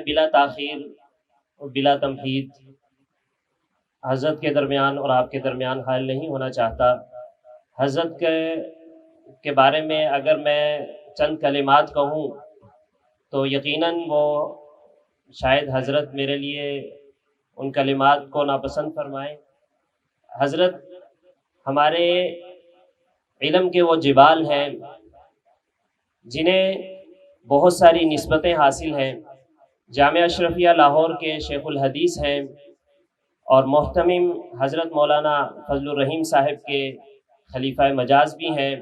بلا تاخیر اور بلا تمہید حضرت کے درمیان اور آپ کے درمیان حائل نہیں ہونا چاہتا۔ حضرت کے بارے میں اگر میں چند کلمات کہوں تو یقیناً وہ شاید حضرت میرے لیے ان کلمات کو ناپسند فرمائیں۔ حضرت ہمارے علم کے وہ جبال ہیں جنہیں بہت ساری نسبتیں حاصل ہیں۔ جامعہ اشرفیہ لاہور کے شیخ الحدیث ہیں اور محتمم حضرت مولانا فضل الرحیم صاحب کے خلیفہ مجاز بھی ہیں،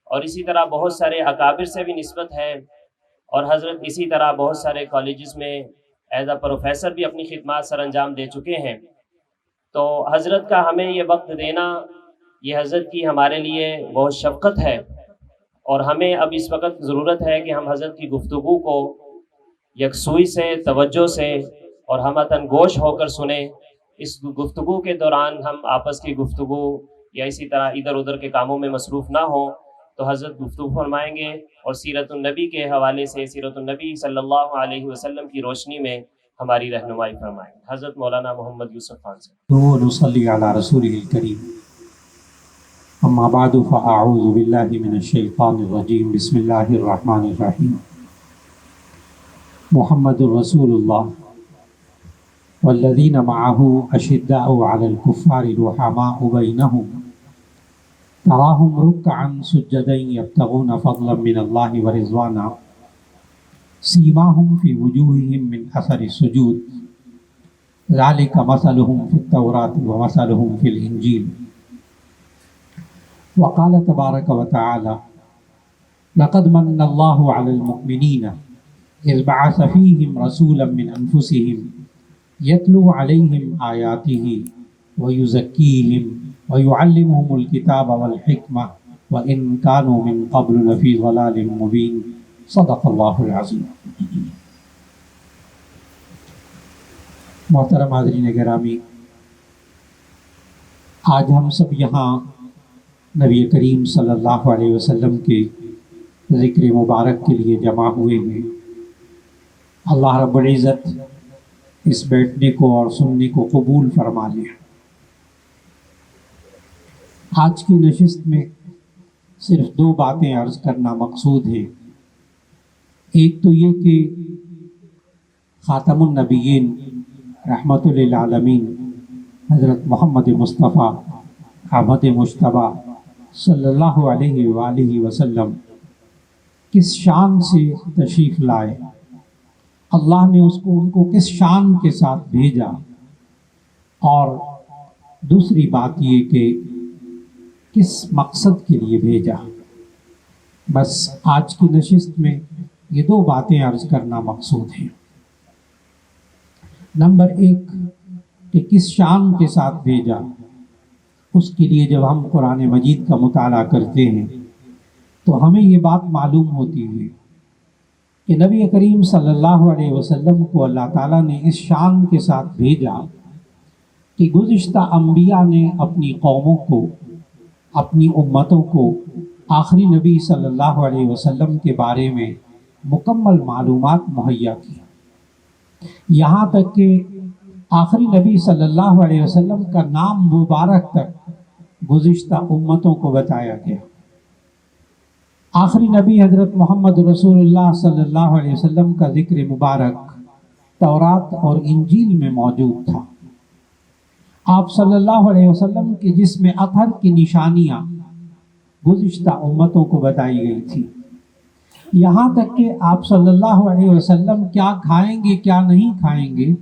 اور اسی طرح بہت سارے اکابر سے بھی نسبت ہے، اور حضرت اسی طرح بہت سارے کالجز میں ایز اے پروفیسر بھی اپنی خدمات سر انجام دے چکے ہیں۔ تو حضرت کا ہمیں یہ وقت دینا، یہ حضرت کی ہمارے لیے بہت شفقت ہے، اور ہمیں اب اس وقت ضرورت ہے کہ ہم حضرت کی گفتگو کو یکسوئی سے، توجہ سے اور ہمتن گوش ہو کر سنیں۔ اس گفتگو کے دوران ہم آپس کی گفتگو یا اسی طرح ادھر ادھر کے کاموں میں مصروف نہ ہوں۔ تو حضرت گفتگو فرمائیں گے اور سیرت النبی کے حوالے سے سیرت النبی صلی اللہ علیہ وسلم کی روشنی میں ہماری رہنمائی فرمائیں گے۔ حضرت مولانا محمد یوسف خان سے نصلی علی رسولہ الکریم، اما بعد فاعوذ باللہ من الشیطان الرجیم، بسم اللہ الرحمن الرحیم۔ محمد رسول اللہ والذین معه اشداء علی الکفار رحماء بینہم تراہم رکعا سجدا یبتغون فضلا من اللہ ورضوانا سیماہم فی وجوہہم من اثر السجود ذلک مثلہم فی التوراۃ ومثلہم فی الانجیل۔ وقال تبارک وتعالی لقد من اللہ علی المؤمنین اذ بعث فیہم رسولا من انفسہم یتلو علیہم آیاتہ ویزکیہم ویعلمہم الکتاب والحکمہ وإن كانوا من قبل لفی ضلال مبین۔ صدق اللہ العظیم۔ محترم حاضرین گرامی، آج ہم سب یہاں نبی کریم صلی اللہ علیہ وسلم کے ذکر مبارک کے لیے جمع ہوئے ہیں۔ اللہ رب العزت اس بیٹھنے کو اور سننے کو قبول فرما لے۔ آج کی نشست میں صرف دو باتیں عرض کرنا مقصود ہے۔ ایک تو یہ کہ خاتم النبیین رحمت للعالمین حضرت محمد مصطفیٰ احمد مجتبیٰ صلی اللہ علیہ وآلہ وسلم کس شان سے تشریف لائے، اللہ نے ان کو کس شان کے ساتھ بھیجا، اور دوسری بات یہ کہ کس مقصد کے لیے بھیجا۔ بس آج کی نشست میں یہ دو باتیں عرض کرنا مقصود ہیں۔ نمبر ایک کہ کس شان کے ساتھ بھیجا، اس کے لیے جب ہم قرآن مجید کا مطالعہ کرتے ہیں تو ہمیں یہ بات معلوم ہوتی ہے کہ نبی کریم صلی اللہ علیہ وسلم کو اللہ تعالیٰ نے اس شان کے ساتھ بھیجا کہ گزشتہ انبیاء نے اپنی قوموں کو، اپنی امتوں کو آخری نبی صلی اللہ علیہ وسلم کے بارے میں مکمل معلومات مہیا کی، یہاں تک کہ آخری نبی صلی اللہ علیہ وسلم کا نام مبارک تک گزشتہ امتوں کو بتایا گیا۔ آخری نبی حضرت محمد رسول اللہ صلی اللہ علیہ وسلم کا ذکر مبارک تورات اور انجیل میں موجود تھا۔ آپ صلی اللہ علیہ وسلم کے جسم اطہر کی نشانیاں گزشتہ امتوں کو بتائی گئی تھی، یہاں تک کہ آپ صلی اللہ علیہ وسلم کیا کھائیں گے کیا نہیں کھائیں گے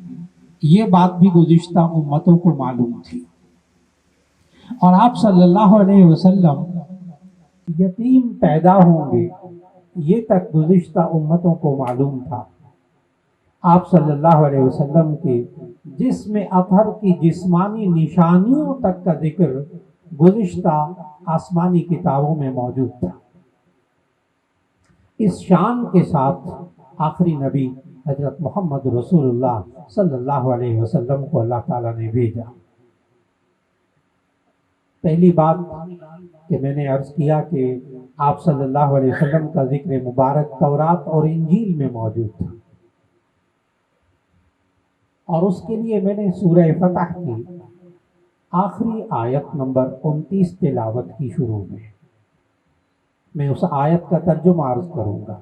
یہ بات بھی گزشتہ امتوں کو معلوم تھی، اور آپ صلی اللہ علیہ وسلم یتیم پیدا ہوں گے یہ تک گزشتہ امتوں کو معلوم تھا۔ آپ صلی اللہ علیہ وسلم کے جسم اطہر کی جسمانی نشانیوں تک کا ذکر گزشتہ آسمانی کتابوں میں موجود تھا۔ اس شان کے ساتھ آخری نبی حضرت محمد رسول اللہ صلی اللہ علیہ وسلم کو اللہ تعالیٰ نے بھیجا۔ پہلی بات کہ میں نے عرض کیا کہ آپ صلی اللہ علیہ وسلم کا ذکر مبارک تورات اور انجیل میں موجود تھا۔ اور اس کے لیے میں نے سورہ فتح کی آخری آیت نمبر 29 تلاوت کی شروع میں اس آیت کا ترجمہ عرض کروں گا۔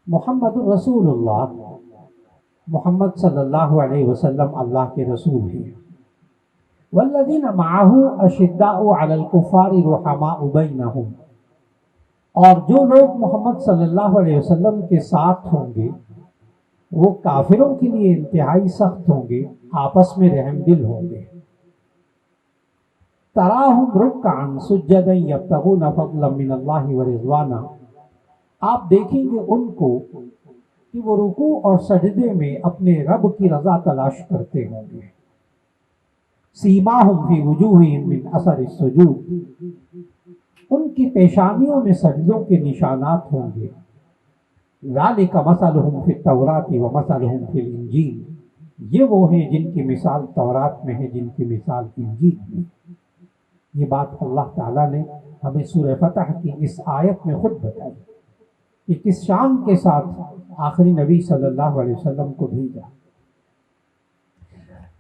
محمد رسول اللہ، محمد صلی اللہ علیہ وسلم اللہ کے رسول ہیں۔ والذین معہ اشداء علی الکفار رحماء بینہم، اور جو لوگ محمد صلی اللہ علیہ وسلم کے ساتھ ہوں گے وہ کافروں کے لیے انتہائی سخت ہوں گے، آپس میں رحم دل ہوں گے۔ تراہم رکعا سجدا یبتغون فضلا من اللہ ورضوانا، آپ دیکھیں گے ان کو کہ وہ رکوع اور سجدے میں اپنے رب کی رضا تلاش کرتے ہوں گے۔ سیماہم فی وجوہہم من اثر السجود، ان کی پیشانیوں میں سجدوں کے نشانات ہوں گے۔ ذالک مثلہم فی التوراۃ ومثلہم فی الانجیل، یہ وہ ہیں جن کی مثال تورات میں ہے، جن کی مثال انجیل میں۔ یہ بات اللہ تعالیٰ نے ہمیں سورہ فتح کی اس آیت میں خود بتائی کہ کس شان کے ساتھ آخری نبی صلی اللہ علیہ وسلم کو بھیجا۔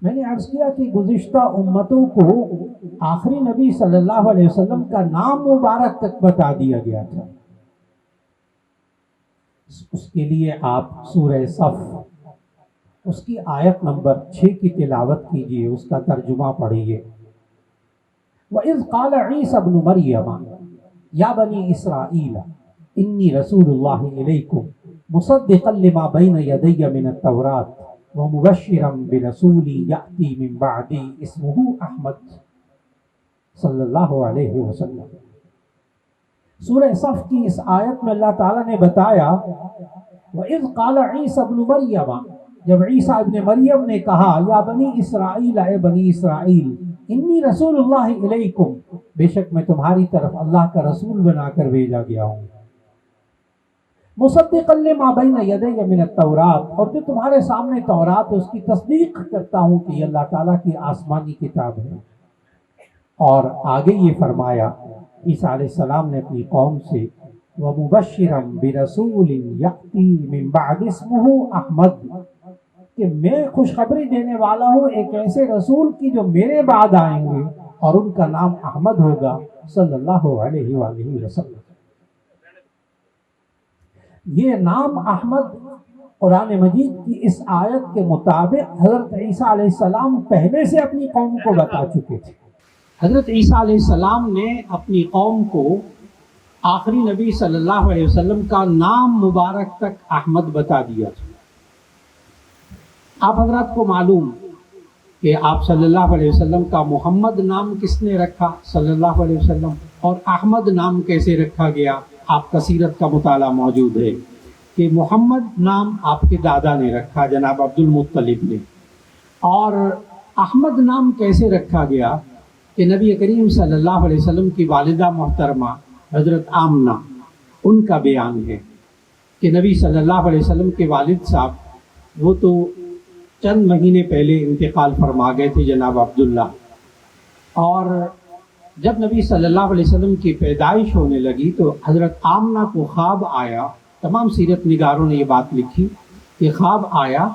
میں نے عرض کیا کہ گزشتہ امتوں کو آخری نبی صلی اللہ علیہ وسلم کا نام مبارک تک بتا دیا گیا تھا۔ اس کے لیے آپ سورہ صف اس کی آیت نمبر 6 کی تلاوت کیجئے، اس کا ترجمہ پڑھیے۔ وَإِذْ قَالَ عِيسَى ابْنُ مَرْيَمَ يَا بَنِي إِسْرَائِيلَ إِنِّي رَسُولُ اللَّهِ إِلَيْكُمْ مُصَدِّقًا لِمَا بَيْنَ يَدَيَّ مِنَ التَّوْرَاةِ وَمُبَشِّرًا بِرَسُولٍ يَأْتِي مِن بَعْدِي اسْمُهُ أَحْمَدُ صلی اللہ علیہ وسلم۔ سورہ صف کی اس آیت میں اللہ تعالیٰ نے بتایا وَإِذْ قَالَ عِيسَى ابْنُ مَرْيَمَ، جب عیسیٰ ابن مریم نے کہا یا بنی اسرائیل، اے بنی اسرائیل، انی رسول اللہ علیکم، بے شک میں تمہاری طرف اللہ کا رسول بنا کر بھیجا گیا ہوں، مصدقا لما بین یدی من التوراۃ، اور جو تمہارے سامنے تورات ہے اس کی تصدیق کرتا ہوں کہ یہ اللہ تعالیٰ کی آسمانی کتاب ہے۔ اور آگے یہ فرمایا عیسیٰ علیہ السلام نے اپنی قوم سے وَمُبَشِّرًا بِرَسُولٍ يَأْتِي مِن بَعْدِ اسْمُهُ أَحْمَدُ، کہ میں خوشخبری دینے والا ہوں ایک ایسے رسول کی جو میرے بعد آئیں گے اور ان کا نام احمد ہوگا صلی اللہ علیہ وآلہ وسلم۔ یہ نام احمد قرآن مجید کی اس آیت کے مطابق حضرت عیسیٰ علیہ السلام پہلے سے اپنی قوم کو بتا چکے تھے۔ حضرت عیسیٰ علیہ السلام نے اپنی قوم کو آخری نبی صلی اللہ علیہ وسلم کا نام مبارک تک احمد بتا دیا تھا۔ آپ حضرات کو معلوم کہ آپ صلی اللہ علیہ وسلم کا محمد نام کس نے رکھا صلی اللہ علیہ وسلم، اور احمد نام کیسے رکھا گیا، آپ کا سیرت کا مطالعہ موجود ہے کہ محمد نام آپ کے دادا نے رکھا جناب عبد المطلب نے، اور احمد نام کیسے رکھا گیا کہ نبی کریم صلی اللہ علیہ وسلم کی والدہ محترمہ حضرت آمنہ، ان کا بیان ہے کہ نبی صلی اللہ علیہ وسلم کے والد صاحب وہ تو چند مہینے پہلے انتقال فرما گئے تھے جناب عبداللہ، اور جب نبی صلی اللہ علیہ وسلم کی پیدائش ہونے لگی تو حضرت آمنہ کو خواب آیا، تمام سیرت نگاروں نے یہ بات لکھی کہ خواب آیا،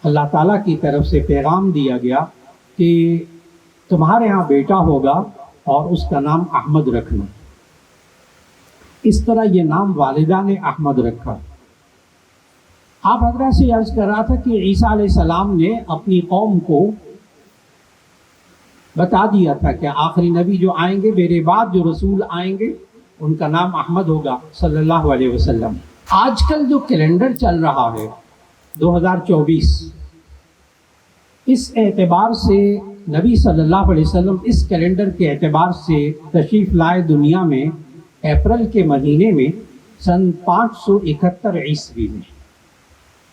اللہ تعالیٰ کی طرف سے پیغام دیا گیا کہ تمہارے ہاں بیٹا ہوگا اور اس کا نام احمد رکھنا۔ اس طرح یہ نام والدہ نے احمد رکھا۔ آپ حضرات سے عرض کر رہا تھا کہ عیسیٰ علیہ السلام نے اپنی قوم کو بتا دیا تھا کہ آخری نبی جو آئیں گے میرے بعد، جو رسول آئیں گے ان کا نام احمد ہوگا صلی اللہ علیہ وسلم۔ آج کل جو کیلنڈر چل رہا ہے 2024، اس اعتبار سے نبی صلی اللہ علیہ وسلم اس کیلنڈر کے اعتبار سے تشریف لائے دنیا میں اپریل کے مہینے میں سن 571 عیسوی میں۔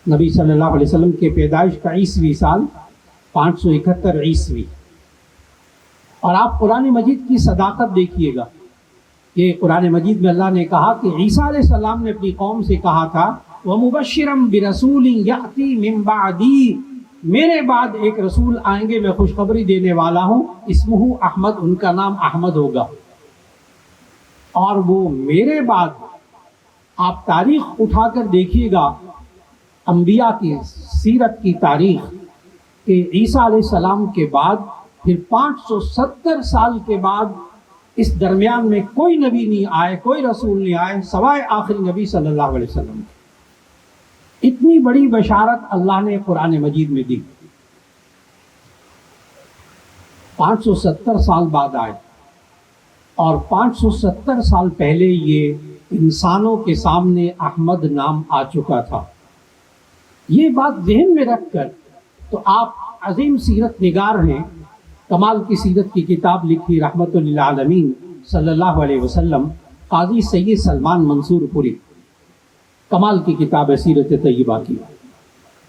نبی صلی اللہ علیہ وسلم کے پیدائش کا عیسوی سال 571 عیسوی۔ اور آپ قرآن مجید کی صداقت دیکھیے گا کہ قرآن مجید میں اللہ نے کہا کہ عیسیٰ علیہ السلام نے اپنی قوم سے کہا تھا وَمُبَشِّرًا بِرَسُولٍ يَأْتِي مِن بَعْدِي، میرے بعد ایک رسول آئیں گے، میں خوشخبری دینے والا ہوں، اسمہ احمد، ان کا نام احمد ہوگا۔ اور وہ میرے بعد آپ تاریخ اٹھا کر دیکھیے گا انبیاء کی سیرت کی تاریخ کہ عیسیٰ علیہ السلام کے بعد پھر 570 سال کے بعد اس درمیان میں کوئی نبی نہیں آئے، کوئی رسول نہیں آئے سوائے آخری نبی صلی اللہ علیہ وسلم. اتنی بڑی بشارت اللہ نے قرآن مجید میں دی. 570 سال بعد آئے اور 570 سال پہلے یہ انسانوں کے سامنے احمد نام آ چکا تھا. یہ بات ذہن میں رکھ کر تو آپ عظیم سیرت نگار ہیں، کمال کی سیرت کی کتاب لکھی رحمت للعالمین صلی اللہ علیہ وسلم قاضی سید سلمان منصور پوری، کمال کی کتاب ہے سیرت طیبہ کی.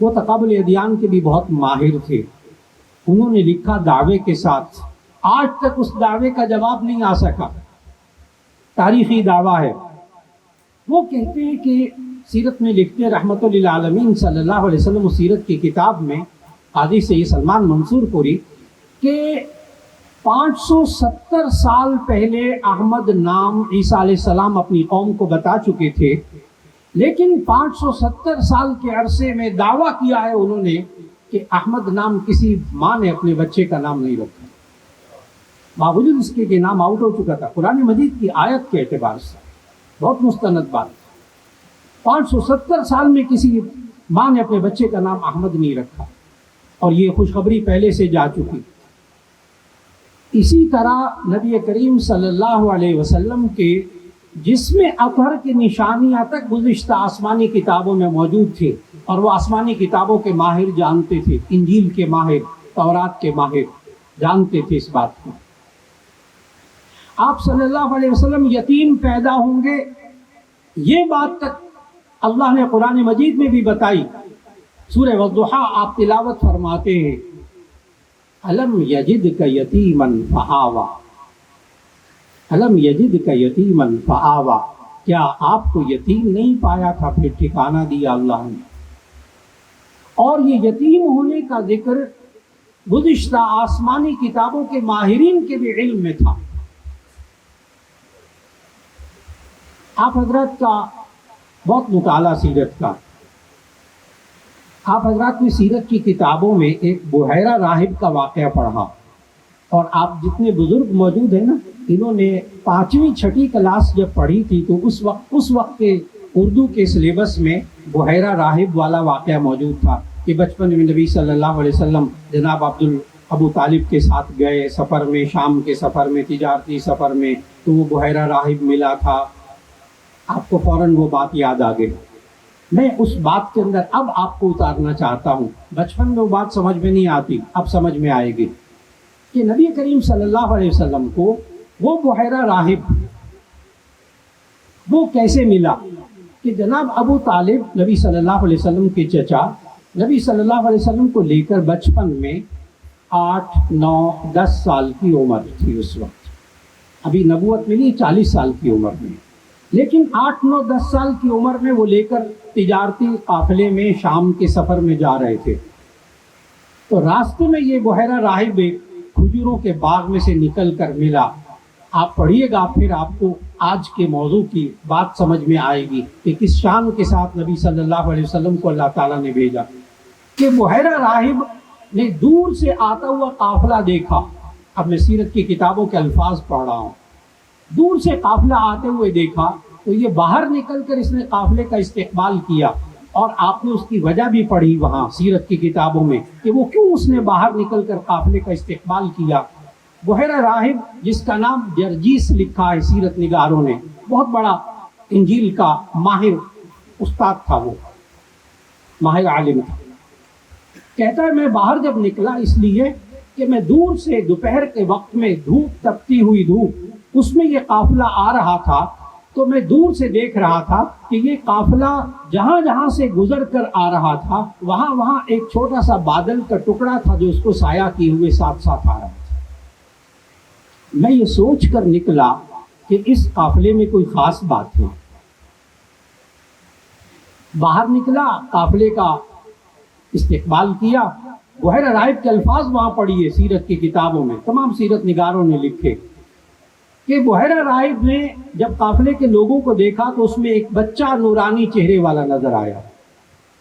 وہ تقابل ادیان کے بھی بہت ماہر تھے. انہوں نے لکھا دعوے کے ساتھ، آج تک اس دعوے کا جواب نہیں آ سکا، تاریخی دعویٰ ہے. وہ کہتے ہیں کہ سیرت میں لکھتے ہیں رحمت للعالمین صلی اللہ علیہ وسلم سیرت کی کتاب میں قاضی سید سلمان منصور پوری کہ 570 سال پہلے احمد نام عیسیٰ علیہ السلام اپنی قوم کو بتا چکے تھے، لیکن 570 سال کے عرصے میں دعویٰ کیا ہے انہوں نے کہ احمد نام کسی ماں نے اپنے بچے کا نام نہیں رکھا، باوجود اس کے کہ نام آؤٹ ہو چکا تھا. قرآن مجید کی آیت کے اعتبار سے بہت مستند بات. 570 سال میں کسی ماں نے اپنے بچے کا نام احمد نہیں رکھا، اور یہ خوشخبری پہلے سے جا چکی. اسی طرح نبی کریم صلی اللہ علیہ وسلم کے جسم اطہر کی نشانیاں تک گزشتہ آسمانی کتابوں میں موجود تھے، اور وہ آسمانی کتابوں کے ماہر جانتے تھے، انجیل کے ماہر، تورات کے ماہر جانتے تھے اس بات کو. آپ صلی اللہ علیہ وسلم یتیم پیدا ہوں گے، یہ بات تک اللہ نے قرآن مجید میں بھی بتائی. سورہ والضحیٰ آپ تلاوت فرماتے ہیں، الم یجدک یتیما فآویٰ، الم یجدک یتیما فآویٰ، کیا آپ کو یتیم نہیں پایا تھا پھر ٹھکانہ دیا اللہ نے. اور یہ یتیم ہونے کا ذکر گزشتہ آسمانی کتابوں کے ماہرین کے بھی علم میں تھا. آپ حضرات کا بہت مطالعہ سیرت کا، آپ حضرات نے سیرت کی کتابوں میں ایک بحیرہ راہب کا واقعہ پڑھا، اور آپ جتنے بزرگ موجود ہیں نا، انہوں نے 5ویں 6ٹھی کلاس جب پڑھی تھی تو اس وقت کے اردو کے سلیبس میں بحیرہ راہب والا واقعہ موجود تھا کہ بچپن میں نبی صلی اللہ علیہ وسلم جناب ابو طالب کے ساتھ گئے سفر میں، شام کے سفر میں، تجارتی سفر میں، تو وہ بحیرہ راہب ملا تھا. آپ کو فوراً وہ بات یاد آ گئی. میں اس بات کے اندر اب آپ کو اتارنا چاہتا ہوں. بچپن میں وہ بات سمجھ میں نہیں آتی، اب سمجھ میں آئے گی کہ نبی کریم صلی اللہ علیہ وسلم کو وہ بحیرہ راہب وہ کیسے ملا کہ جناب ابو طالب نبی صلی اللہ علیہ وسلم کے چچا نبی صلی اللہ علیہ وسلم کو لے کر بچپن میں 8 9 10 سال کی عمر تھی. اس وقت ابھی نبوت ملی 40 سال کی عمر میں، لیکن 8 9 10 سال کی عمر میں وہ لے کر تجارتی قافلے میں شام کے سفر میں جا رہے تھے. تو راستے میں یہ بحیرہ راہب ایک کھجوروں کے باغ میں سے نکل کر ملا. آپ پڑھیے گا پھر آپ کو آج کے موضوع کی بات سمجھ میں آئے گی کہ کس شان کے ساتھ نبی صلی اللہ علیہ وسلم کو اللہ تعالیٰ نے بھیجا. کہ بحیرہ راہب نے دور سے آتا ہوا قافلہ دیکھا. اب میں سیرت کی کتابوں کے الفاظ پڑھ رہا ہوں. دور سے قافلہ آتے ہوئے دیکھا تو یہ باہر نکل کر اس نے قافلے کا استقبال کیا، اور آپ نے اس کی وجہ بھی پڑھی وہاں سیرت کی کتابوں میں کہ وہ کیوں اس نے باہر نکل کر قافلے کا استقبال کیا. بحیرہ راہب جس کا نام جرجیس لکھا ہے سیرت نگاروں نے، بہت بڑا انجیل کا ماہر استاد تھا، وہ ماہر عالم تھا. کہتا ہے میں باہر جب نکلا اس لیے کہ میں دور سے دوپہر کے وقت میں دھوپ تپتی ہوئی دھوپ اس میں یہ قافلہ آ رہا تھا، تو میں دور سے دیکھ رہا تھا کہ یہ قافلہ جہاں جہاں سے گزر کر آ رہا تھا وہاں وہاں ایک چھوٹا سا بادل کا ٹکڑا تھا جو اس کو سایہ کیے ہوئے ساتھ ساتھ آ رہا تھا. میں یہ سوچ کر نکلا کہ اس قافلے میں کوئی خاص بات ہے. باہر نکلا، قافلے کا استقبال کیا. بحیرہ راہب کے الفاظ وہاں پڑھیے سیرت کی کتابوں میں، تمام سیرت نگاروں نے لکھے کہ بحیرہ راہب نے جب قافلے کے لوگوں کو دیکھا تو اس میں ایک بچہ نورانی چہرے والا نظر آیا.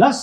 10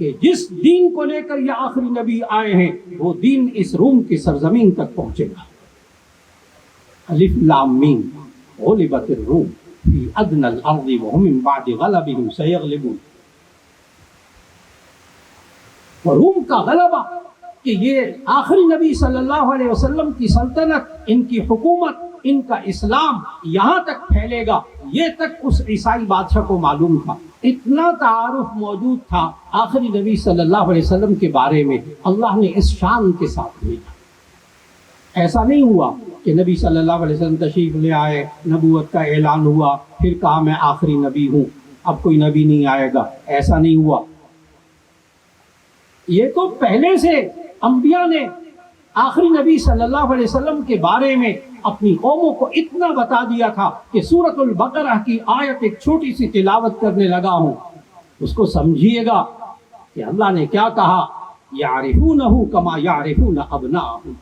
کہ جس دین کو لے کر یہ آخری نبی آئے ہیں وہ دین اس روم کی سرزمین تک پہنچے گا۔ الف لام میم غلبت الروم فی ادنى الارض وهم من بعد غلبهم سيغلبون۔ روم کا غلبہ کہ یہ آخری نبی صلی اللہ علیہ وسلم کی سلطنت، ان کی حکومت، ان کا اسلام یہاں تک پھیلے گا، یہ تک اس عیسائی بادشاہ کو معلوم تھا۔ اتنا تعارف موجود تھا آخری نبی صلی اللہ علیہ وسلم کے بارے میں، اللہ نے اس شان کے ساتھ بھیجا۔ ایسا نہیں ہوا کہ نبی صلی اللہ علیہ وسلم تشریف لے آئے، نبوت کا اعلان ہوا، پھر کہا میں آخری نبی ہوں، اب کوئی نبی نہیں آئے گا، ایسا نہیں ہوا۔ یہ تو پہلے سے انبیاء نے آخری نبی صلی اللہ علیہ وسلم کے بارے میں اپنی قوموں کو اتنا بتا دیا تھا کہ سورۃ البقرہ کی آیت ایک چھوٹی سی تلاوت کرنے لگا ہوں، اس کو سمجھیے گا کہ اللہ نے کیا کہا، یعرفونہ کما یعرفون ابناءہم،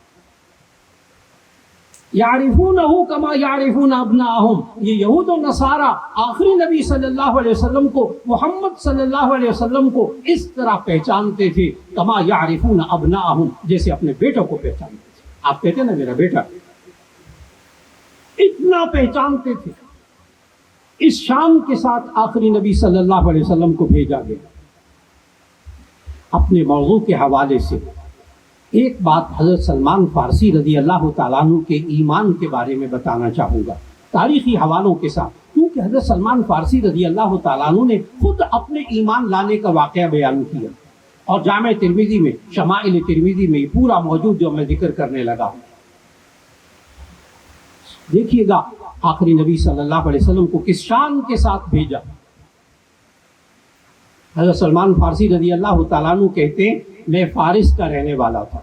یعرفونہ کما یعرفون ابناءہم۔ یہ یہود و نصارہ آخری نبی صلی اللہ علیہ وسلم کو، محمد صلی اللہ علیہ وسلم کو اس طرح پہچانتے تھے، کما یعرفون ابناءہم، جیسے اپنے بیٹوں کو پہچانتے تھے۔ آپ کہتے ہیں نا میرا بیٹا، اتنا پہچانتے تھے۔ اس شان کے ساتھ آخری نبی صلی اللہ علیہ وسلم کو بھیجا گیا۔ اپنے موضوع کے حوالے سے ایک بات حضرت سلمان فارسی رضی اللہ تعالیٰ عنہ کے ایمان کے بارے میں بتانا چاہوں گا، تاریخی حوالوں کے ساتھ، کیونکہ حضرت سلمان فارسی رضی اللہ تعالیٰ عنہ نے خود اپنے ایمان لانے کا واقعہ بیان کیا، اور جامع ترمذی میں، شمائل ترمذی میں یہ پورا موجود جو میں ذکر کرنے لگا ہوں۔ دیکھیے گا آخری نبی صلی اللہ علیہ وسلم کو کس شان کے ساتھ بھیجا۔ حضرت سلمان فارسی رضی اللہ تعالیٰ عنہ کہتے ہیں میں فارس کا رہنے والا تھا،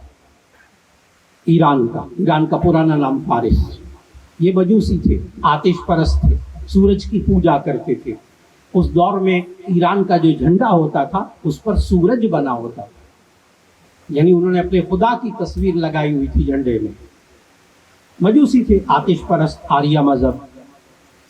ایران کا پرانا نام فارس۔ یہ مجوسی تھے، آتش پرست تھے، سورج کی پوجا کرتے تھے۔ اس دور میں ایران کا جو جھنڈا ہوتا تھا اس پر سورج بنا ہوتا تھا، یعنی انہوں نے اپنے خدا کی تصویر لگائی ہوئی تھی جھنڈے میں۔ مجوسی تھے، آتش پرست، آریہ مذہب۔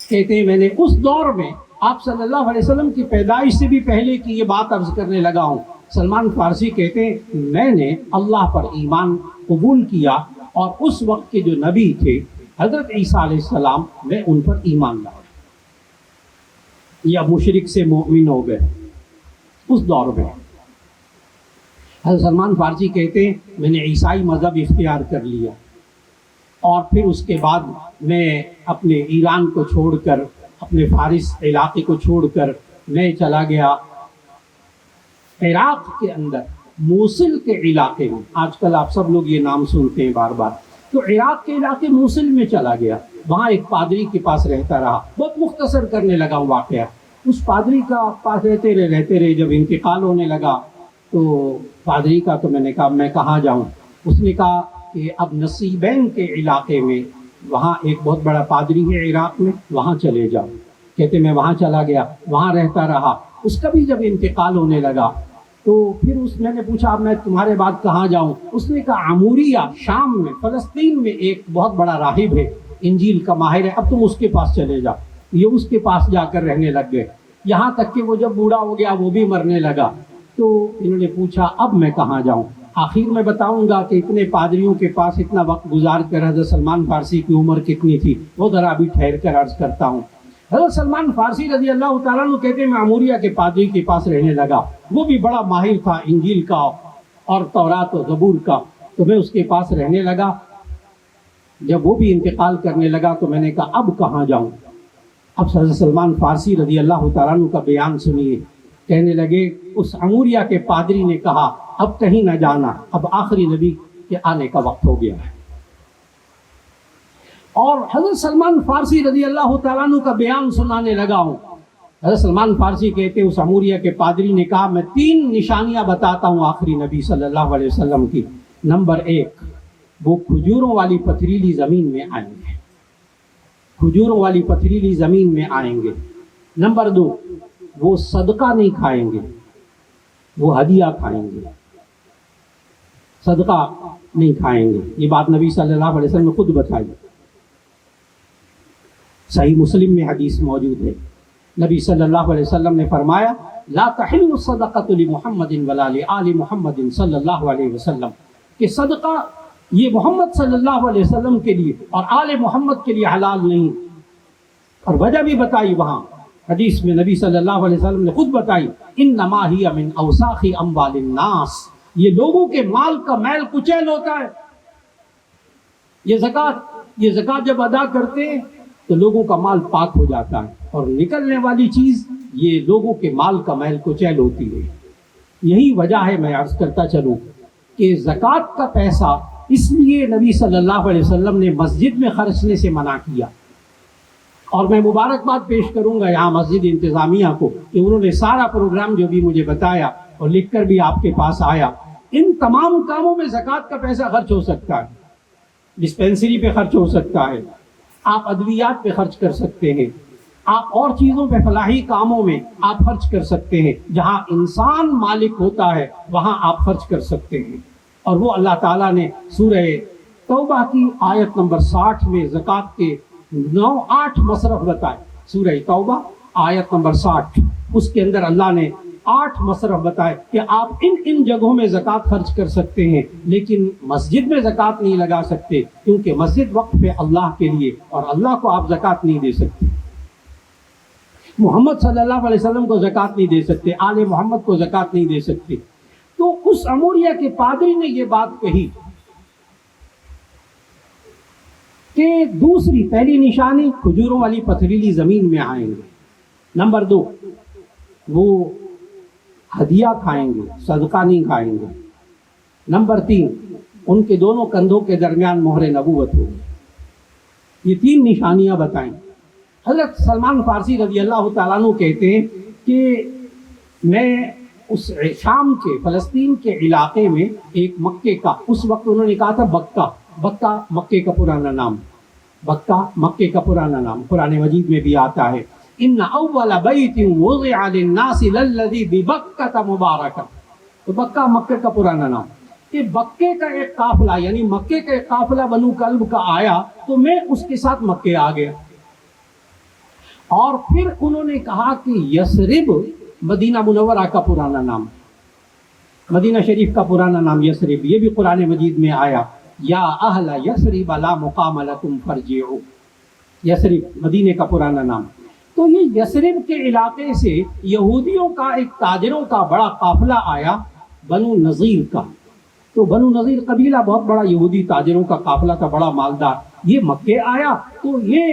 کہتے ہیں میں نے اس دور میں آپ صلی اللہ علیہ وسلم کی پیدائش سے بھی پہلے کی یہ بات عرض کرنے لگا ہوں۔ سلمان فارسی کہتے ہیں میں نے اللہ پر ایمان قبول کیا، اور اس وقت کے جو نبی تھے حضرت عیسیٰ علیہ السلام، میں ان پر ایمان لایا، یا مشرک سے مومن ہو گئے اس دور میں۔ حضرت سلمان فارسی کہتے ہیں میں نے عیسائی مذہب اختیار کر لیا، اور پھر اس کے بعد میں اپنے ایران کو چھوڑ کر، اپنے فارس علاقے کو چھوڑ کر میں چلا گیا عراق کے اندر موصل کے علاقے میں۔ آج کل آپ سب لوگ یہ نام سنتے ہیں بار بار، تو عراق کے علاقے موصل میں چلا گیا، وہاں ایک پادری کے پاس رہتا رہا۔ بہت مختصر کرنے لگا ہوں واقعہ۔ اس پادری کا پاس رہتے رہے، جب انتقال ہونے لگا تو پادری کا، تو میں نے کہا میں کہاں جاؤں؟ اس نے کہا کہ اب نصیبین کے علاقے میں، وہاں ایک بہت بڑا پادری ہے عراق میں، وہاں چلے جاؤ۔ کہتے میں وہاں چلا گیا، وہاں رہتا رہا۔ اس کا بھی جب انتقال ہونے لگا تو پھر میں نے پوچھا اب میں تمہارے بعد کہاں جاؤں؟ اس نے کہا عموریہ، شام میں، فلسطین میں ایک بہت بڑا راہب ہے، انجیل کا ماہر ہے، اب تم اس کے پاس چلے جاؤ۔ یہ اس کے پاس جا کر رہنے لگ گئے، یہاں تک کہ وہ جب بوڑھا ہو گیا وہ بھی مرنے لگا۔ تو انہوں نے پوچھا اب میں کہاں جاؤں؟ آخر میں بتاؤں گا کہ اتنے پادریوں کے پاس اتنا وقت گزار کر حضرت سلمان فارسی کی عمر کتنی تھی، وہ ذرا ابھی ٹھہر کر عرض کرتا ہوں۔ حضرت سلمان فارسی رضی اللہ تعالیٰ عنہ کہتے ہیں میں عموریہ کے پادری کے پاس رہنے لگا، وہ بھی بڑا ماہر تھا انجیل کا اور تورات و زبور کا، تو میں اس کے پاس رہنے لگا۔ جب وہ بھی انتقال کرنے لگا تو میں نے کہا اب کہاں جاؤں؟ اب حضرت سلمان فارسی رضی اللہ تعالیٰ عنہ کا بیان سنیے۔ کہنے لگے اس عموریہ کے پادری نے کہا اب کہیں نہ جانا، اب آخری نبی کے آنے کا وقت ہو گیا ہے۔ اور حضرت سلمان فارسی رضی اللہ تعالیٰ عنہ کا بیان سنانے لگا ہوں۔ حضرت سلمان فارسی کہتے اس عموریہ کے پادری نے کہا میں 3 نشانیاں بتاتا ہوں آخری نبی صلی اللہ علیہ وسلم کی۔ نمبر 1، وہ کھجوروں والی پتھریلی زمین میں آئیں گے، کھجوروں والی پتھریلی زمین میں آئیں گے۔ نمبر 2، وہ صدقہ نہیں کھائیں گے، وہ ہدیہ کھائیں گے، صدقہ نہیں کھائیں گے۔ یہ بات نبی صلی اللہ علیہ وسلم نے خود بتائی، صحیح مسلم میں حدیث موجود ہے۔ نبی صلی اللہ علیہ وسلم نے فرمایا لا تحل الصدقۃ لمحمد ولا لآل محمد صلی اللہ علیہ وسلم، کہ صدقہ یہ محمد صلی اللہ علیہ وسلم کے لیے اور آل محمد کے لیے حلال نہیں. اور وجہ بھی بتائی وہاں حدیث میں نبی صلی اللہ علیہ وسلم نے خود بتائی، انما ہی من اوساخ اموال الناس، یہ لوگوں کے مال کا میل کچیل ہوتا ہے. یہ زکوٰۃ جب ادا کرتے ہیں تو لوگوں کا مال پاک ہو جاتا ہے، اور نکلنے والی چیز یہ لوگوں کے مال کا میل کچیل ہوتی ہے. یہی وجہ ہے، میں عرض کرتا چلوں کہ زکوٰۃ کا پیسہ اس لیے نبی صلی اللہ علیہ وسلم نے مسجد میں خرچنے سے منع کیا. اور میں مبارکباد پیش کروں گا یہاں مسجد انتظامیہ کو کہ انہوں نے سارا پروگرام جو بھی مجھے بتایا اور لکھ کر بھی آپ کے پاس آیا، ان تمام کاموں میں زکوٰۃ کا پیسہ خرچ ہو سکتا ہے. ڈسپینسری پہ خرچ ہو سکتا ہے، آپ ادویات پہ خرچ کر سکتے ہیں، آپ اور چیزوں پہ، فلاحی کاموں میں آپ خرچ کر سکتے ہیں. جہاں انسان مالک ہوتا ہے وہاں آپ خرچ کر سکتے ہیں. اور وہ اللہ تعالیٰ نے سورہ توبہ کی آیت نمبر 60 میں زکوٰۃ کے 8 مصرف بتائے. سورہ توبہ آیت نمبر 60، اس کے اندر اللہ نے 8 مصرف بتائے کہ آپ ان جگہوں میں زکوٰۃ خرچ کر سکتے ہیں، لیکن مسجد میں زکوٰۃ نہیں لگا سکتے، کیونکہ مسجد وقف ہے اللہ کے لیے اور اللہ کو آپ زکوٰۃ نہیں دے سکتے. محمد صلی اللہ علیہ وسلم کو زکوٰۃ نہیں دے سکتے، آل محمد کو زکوٰۃ نہیں دے سکتے. تو اس اموریہ کے پادری نے یہ بات کہی کہ دوسری پہلی نشانی کھجوروں والی پتھریلی زمین میں آئیں گے. نمبر 2 وہ ہدیہ کھائیں گے، صدقہ نہیں کھائیں گے. نمبر 3 ان کے دونوں کندھوں کے درمیان مہر نبوت ہوگی. یہ 3 نشانیاں بتائیں. حضرت سلمان فارسی رضی اللہ تعالیٰ عنہ کہتے ہیں کہ میں اس شام کے فلسطین کے علاقے میں ایک مکے کا، اس وقت انہوں نے کہا تھا بکہ مکے کا پرانا نام، بکہ مکے کا پرانا نام قرآن مجید میں بھی آتا ہے. ان اول بیت وضع للناس للذی ببکۃ مبارکہ، تو بکہ مکے کا پرانا نام. کہ بکے کا ایک قافلہ، یعنی مکے کا ایک قافلہ بنو کلب کا آیا تو میں اس کے ساتھ مکے آ گیا. اور پھر انہوں نے کہا کہ یثرب مدینہ منورہ کا پرانا نام، مدینہ شریف کا پرانا نام یثرب، یہ بھی قرآن مجید میں آیا، یا اہل یثرب لا مقام لکم فرجعوا، یثرب مدینے کا پرانا نام. تو یہ یثرب کے علاقے سے یہودیوں کا ایک تاجروں کا بڑا قافلہ آیا بنو نذیر کا. تو بنو نذیر قبیلہ بہت بڑا یہودی تاجروں کا قافلہ تھا، بڑا مالدار. یہ مکے آیا تو یہ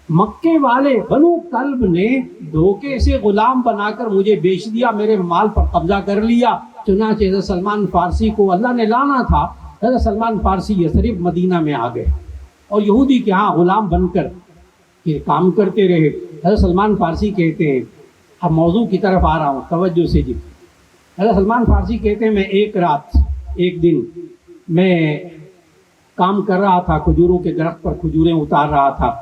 مکے والے بنو کلب نے دھوکے سے غلام بنا کر مجھے بیچ دیا، میرے مال پر قبضہ کر لیا. چنانچہ حضرت سلمان فارسی کو اللہ نے لانا تھا، حضرت سلمان فارسی یثرب مدینہ میں آ گئے اور یہودی کے ہاں غلام بن کر پھر کام کرتے رہے. حضرت سلمان فارسی کہتے ہیں، اب موضوع کی طرف آ رہا ہوں توجہ سے جی. حضرت سلمان فارسی کہتے ہیں میں ایک دن میں کام کر رہا تھا، کھجوروں کے درخت پر کھجوریں اتار رہا تھا.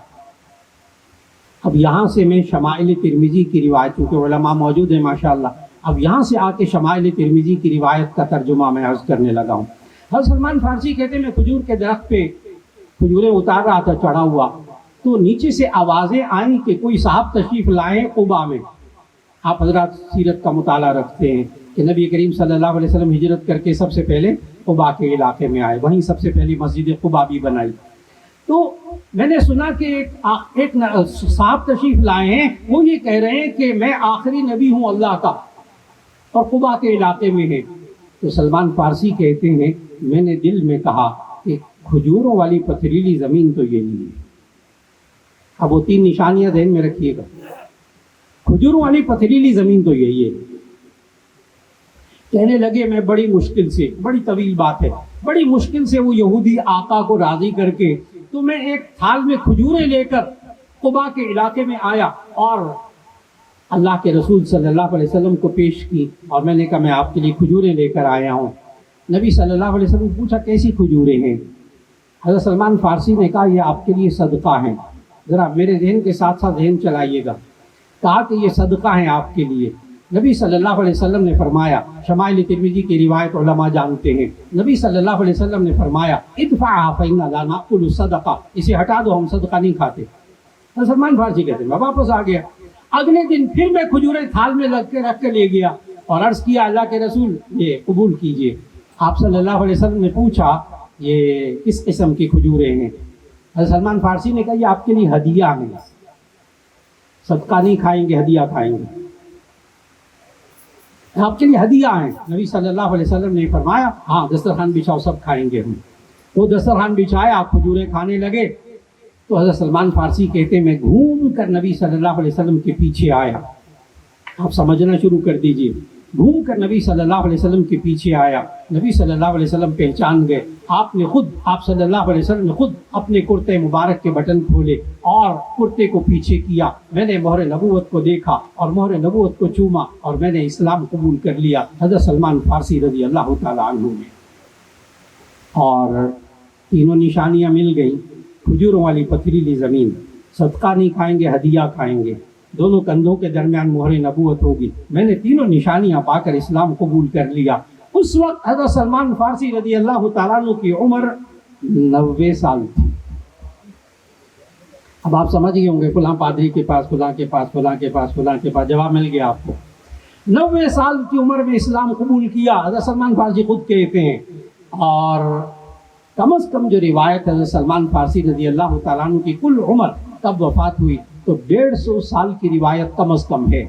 اب یہاں سے میں شمائل ترمذی کی روایت، چونکہ علماء موجود ہیں ماشاءاللہ، اب یہاں سے آ کے شمائل ترمذی کی روایت کا ترجمہ میں عرض کرنے لگا ہوں. حضرت سلمان فارسی کہتے ہیں میں کھجور کے درخت پہ کھجوریں اتار رہا تھا چڑھا ہوا، تو نیچے سے آوازیں آئیں کہ کوئی صاحب تشریف لائے قباء میں. آپ حضرات سیرت کا مطالعہ رکھتے ہیں کہ نبی کریم صلی اللہ علیہ وسلم ہجرت کر کے سب سے پہلے قباء کے علاقے میں آئے، وہیں سب سے پہلی مسجد قباء بھی بنائی. تو میں نے سنا کہ ایک صاحب تشریف لائے ہیں، وہ یہ کہہ رہے ہیں کہ میں آخری نبی ہوں اللہ کا اور قباء کے علاقے میں ہے. تو سلمان فارسی کہتے ہیں میں نے دل میں کہا کہ کھجوروں والی پتھریلی زمین تو یہ نہیں ہے. اب وہ 3 نشانیاں ذہن میں رکھیے گا. کھجوروں والی پتھریلی زمین تو یہی ہے. کہنے لگے میں بڑی مشکل سے، بڑی طویل بات ہے، بڑی مشکل سے وہ یہودی آقا کو راضی کر کے تو میں ایک تھال میں کھجوریں لے کر قباء کے علاقے میں آیا اور اللہ کے رسول صلی اللہ علیہ وسلم کو پیش کی، اور میں نے کہا میں آپ کے لیے کھجوریں لے کر آیا ہوں. نبی صلی اللہ علیہ وسلم نے پوچھا کیسی کھجوریں ہیں؟ حضرت سلمان فارسی نے کہا یہ آپ کے لیے صدقہ ہیں. ذرا میرے ذہن کے ساتھ ساتھ ذہن چلائیے گا. کہا کہ یہ صدقہ ہیں آپ کے لیے. نبی صلی اللہ علیہ وسلم نے فرمایا، شمائل ترمذی کی روایت علماء جانتے ہیں، نبی صلی اللہ علیہ وسلم نے فرمایا ادفعها فإنا لا نأكل الصدقہ، اسے ہٹا دو، ہم صدقہ نہیں کھاتے. سلمان فارسی کہتے ہیں میں واپس آ گیا. اگلے دن پھر میں کھجوریں تھال میں رکھ کے لے گیا اور عرض کیا اللہ کے رسول یہ قبول کیجئے. آپ صلی اللہ علیہ وسلم نے پوچھا یہ کس قسم کی کھجوریں ہیں؟ حضرت سلمان فارسی نے کہا یہ آپ کے لیے ہدیہ ہیں، صدقہ نہیں کھائیں گے، ہدیہ کھائیں گے، آپ کے لیے ہدیہ ہیں. نبی صلی اللہ علیہ وسلم نے فرمایا ہاں دسترخوان بچھاؤ، سب کھائیں گے ہم. وہ دسترخوان بچھایا، آپ کھجوریں کھانے لگے تو حضرت سلمان فارسی کہتے میں گھوم کر نبی صلی اللہ علیہ وسلم کے پیچھے آیا. آپ سمجھنا شروع کر دیجئے، گھوم کر نبی صلی اللہ علیہ وسلم کے پیچھے آیا. نبی صلی اللہ علیہ وسلم پہچان گئے. آپ صلی اللہ علیہ وسلم نے خود اپنے کرتے مبارک کے بٹن کھولے اور کرتے کو پیچھے کیا. میں نے مہر نبوت کو دیکھا اور مہر نبوت کو چوما اور میں نے اسلام قبول کر لیا. حضرت سلمان فارسی رضی اللہ تعالیٰ عنہ نے. اور تینوں نشانیاں مل گئیں. کھجوروں والی پتھریلی زمین، صدقہ نہیں کھائیں گے، ہدیہ کھائیں گے، دونوں کندھوں کے درمیان مہر نبوت ہوگی. میں نے تینوں نشانیاں پا کر اسلام قبول کر لیا. اس وقت حضرت سلمان فارسی رضی اللہ تعالیٰ عنہ کی عمر 90 سال تھی. اب آپ سمجھ گئے ہوں گے فلاں پادری کے پاس، فلاں کے پاس، فلاں کے پاس، فلاں کے پاس، جواب مل گیا آپ کو. 90 سال کی عمر میں اسلام قبول کیا حضرت سلمان فارسی خود کہتے ہیں. اور کم از کم جو روایت حضرت سلمان فارسی رضی اللہ تعالیٰ عنہ کی کل عمر کب وفات ہوئی تو 150 سال کی روایت کم از کم ہے